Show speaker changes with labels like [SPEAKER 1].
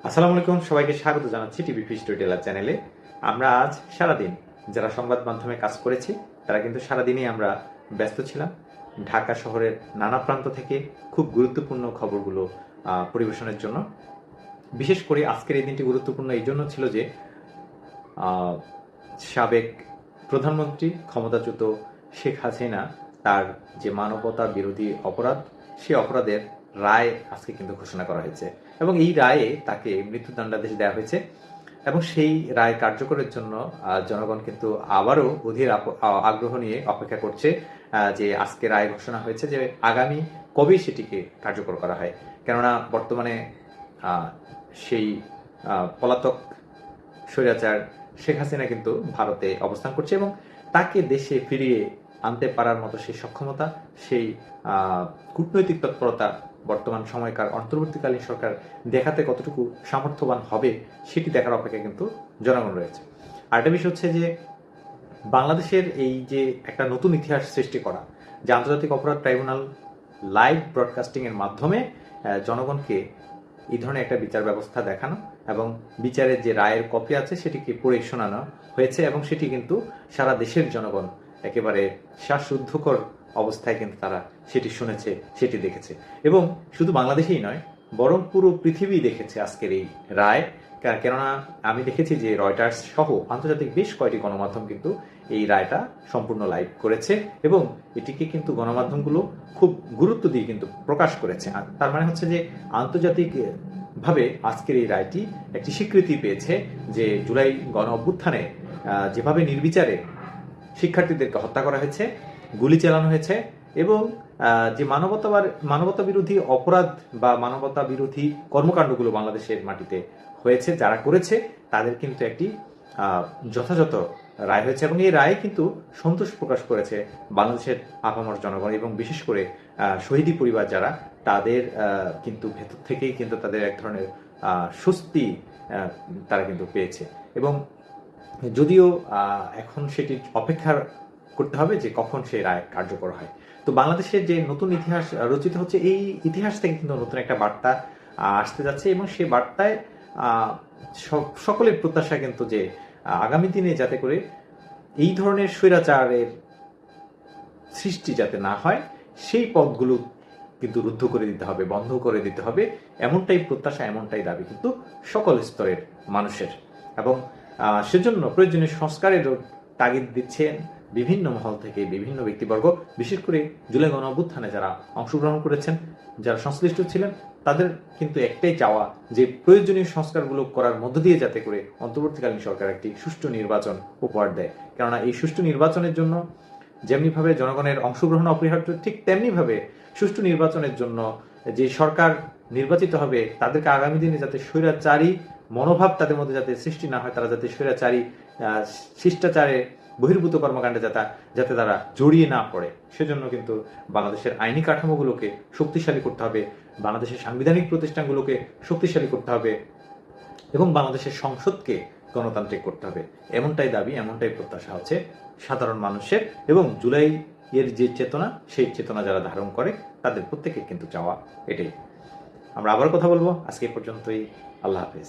[SPEAKER 1] আসসালামু আলাইকুম, সবাইকে স্বাগত জানাচ্ছি টিভি স্টোরি টেলার চ্যানেলে। আমরা আজ সারাদিন যারা সংবাদ মাধ্যমে কাজ করেছি তারা কিন্তু সারাদিনই আমরা ব্যস্ত ছিলাম ঢাকা শহরের নানা প্রান্ত থেকে খুব গুরুত্বপূর্ণ খবরগুলো পরিবেশনের জন্য। বিশেষ করে আজকের এই দিনটি গুরুত্বপূর্ণ এই জন্য ছিল যে সাবেক প্রধানমন্ত্রী ক্ষমতাচ্যুত শেখ হাসিনা তার যে মানবতা বিরোধী অপরাধ, সেই অপরাধের রায় আজকে কিন্তু ঘোষণা করা হয়েছে এবং এই রায়ে তাকে মৃত্যুদণ্ডাদেশ দেওয়া হয়েছে এবং সেই রায় কার্যকরের জন্য জনগণ কিন্তু আবারও অধীর আগ্রহ নিয়ে অপেক্ষা করছে যে আজকে রায় ঘোষণা হয়েছে যে আগামী কবে সেটিকে কার্যকর করা হয়। কেননা বর্তমানে সেই পলাতক স্বৈরাচার শেখ হাসিনা কিন্তু ভারতে অবস্থান করছে এবং তাকে দেশে ফিরিয়ে আনতে পারার মতো সেই সক্ষমতা, সেই কূটনৈতিক তৎপরতা বর্তমান সময়কার অন্তর্বর্তীকালীন সরকার দেখাতে কতটুকু সামর্থ্যবান হবে সেটি দেখার অপেক্ষা কিন্তু জনগণ রয়েছে। আরেকটা বিষয় হচ্ছে যে বাংলাদেশের এই যে একটা নতুন ইতিহাস সৃষ্টি করা, যে আন্তর্জাতিক অপরাধ ট্রাইব্যুনাল লাইভ ব্রডকাস্টিং এর মাধ্যমে জনগণকে এই ধরনের একটা বিচার ব্যবস্থা দেখানো এবং বিচারের যে রায়ের কপি আছে সেটিকে পড়ে শোনানো হয়েছে এবং সেটি কিন্তু সারা দেশের জনগণ একেবারে শ্বাসরুদ্ধকর অবস্থায় কিন্তু তারা সেটি শুনেছে, সেটি দেখেছে এবং শুধু বাংলাদেশেই নয় বরং পুরো পৃথিবী দেখেছে আজকের এই রায়। কেননা আমি দেখেছি যে রয়টার্স সহ আন্তর্জাতিক বেশ কয়েকটি গণমাধ্যম কিন্তু এই রায়টা সম্পূর্ণ লাইভ করেছে এবং এটিকে কিন্তু গণমাধ্যমগুলো খুব গুরুত্ব দিয়ে কিন্তু প্রকাশ করেছে। তার মানে হচ্ছে যে আন্তর্জাতিক ভাবে আজকের এই রায়টি একটি স্বীকৃতি পেয়েছে যে জুলাই গণ অভ্যুত্থানে যেভাবে নির্বিচারে শিক্ষার্থীদেরকে হত্যা করা হয়েছে, গুলি চালানো হয়েছে এবং যে মানবতা বিরোধী অপরাধ বা মানবতা বিরোধী কর্মকাণ্ডগুলো বাংলাদেশের মাটিতে হয়েছে, যারা করেছে তাদের কিন্তু একটি যথাযথ রায় হয়েছে এবং এই রায়ে কিন্তু সন্তোষ প্রকাশ করেছে বাংলাদেশের আপামর জনগণ এবং বিশেষ করে শহীদি পরিবার যারা, তাদের কিন্তু ভেতর থেকেই কিন্তু তাদের এক ধরনের স্বস্তি তারা কিন্তু পেয়েছে এবং যদিও এখন সেটি অপেক্ষা করতে হবে যে কখন সেই রায় কার্যকর হয়। তো বাংলাদেশের যে নতুন ইতিহাস রচিত হচ্ছে, এই ইতিহাস থেকে কিন্তু নতুন একটা বার্তা আসতে যাচ্ছে এবং সেই বার্তায় সকলের প্রত্যাশা কিন্তু যে আগামী দিনে যাতে করে এই ধরনের স্বৈরাচারের সৃষ্টি যাতে না হয় সেই পথগুলো কিন্তু রুদ্ধ করে দিতে হবে, বন্ধ করে দিতে হবে, এমনটাই প্রত্যাশা, এমনটাই দাবি কিন্তু সকল স্তরের মানুষের এবং সেজন্য প্রয়োজনীয় সংস্কারের তাগিদ দিচ্ছেন বিভিন্ন মহল থেকে বিভিন্ন ব্যক্তিবর্গ। বিশেষ করে জুলাই গণ অভ্যুত্থানে যারা অংশগ্রহণ করেছেন, যারা সংশ্লিষ্ট ছিলেন, তাদের কিন্তু একটাই চাওয়া যে প্রয়োজনীয় সংস্কারগুলো করার মধ্য দিয়ে যাতে করে অন্তর্বর্তীকালীন সরকার একটি সুষ্ঠু নির্বাচন উপহার দেয়। কেননা এই সুষ্ঠু নির্বাচনের জন্য যেমনিভাবে জনগণের অংশগ্রহণ অপরিহার্য, ঠিক তেমনিভাবে সুষ্ঠু নির্বাচনের জন্য যে সরকার নির্বাচিত হবে তাদেরকে আগামী দিনে যাতে স্বৈরাচারী মনোভাব তাদের মধ্যে যাতে সৃষ্টি না হয়, তারা যাতে স্বৈরাচারী শিষ্টাচারে বহির্ভূত কর্মকাণ্ডে যাতে তারা জড়িয়ে না পড়ে, সেজন্য কিন্তু বাংলাদেশের আইনি কাঠামোগুলোকে শক্তিশালী করতে হবে, বাংলাদেশের সাংবিধানিক প্রতিষ্ঠানগুলোকে শক্তিশালী করতে হবে এবং বাংলাদেশের সংসদকে গণতান্ত্রিক করতে হবে। এমনটাই দাবি, এমনটাই প্রত্যাশা হচ্ছে সাধারণ মানুষের এবং জুলাই এর যে চেতনা, সেই চেতনা যারা ধারণ করে তাদের প্রত্যেকের কিন্তু চাওয়া এটাই। আমরা আবার কথা বলবো, আজকে পর্যন্তই। আল্লাহ হাফেজ।